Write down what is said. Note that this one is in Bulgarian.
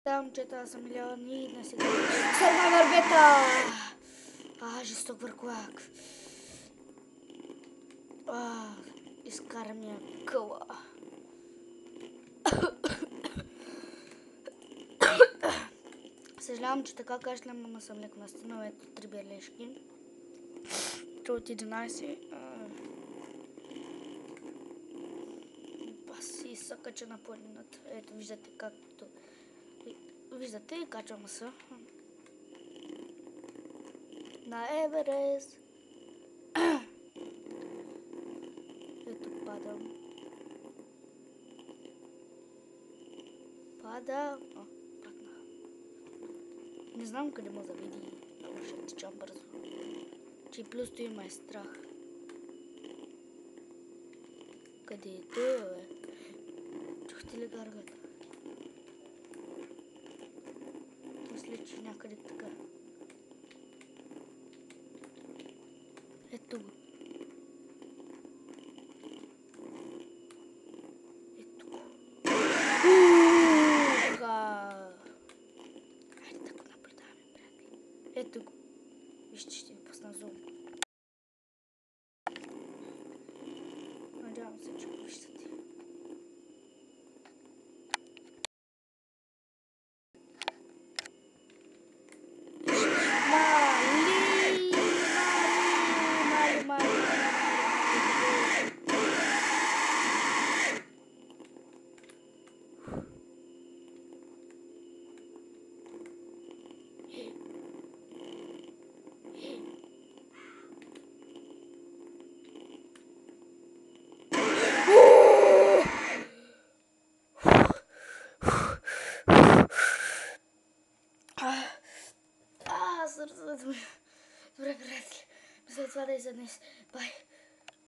Там че са милиони на сега. Survivor Beta! Жесток върклак. Изкара ми къла. Съжалявам, че така кашлям, ама съм леко настинал. Ето 3 бележки. От 11. Баси съкача на планината. Ето виждате както... Виждате, качвам се на Еверест. Ето падам. Падам. Паднах. Не знам къде му завиди. Ама ще тичам бързо. Че плюс то има страх. Къде е той, бе? Чухте ли гаргата? Мисля, че някъде така. Ето го. Ето го. Хайде да го наблюдаваме, приятели. Ето го. Вижте, ще ви пусна зум. Надявам се, че го виждате. Сърцето ми. Добре, приятели. Мисля това да е за днес. Бай.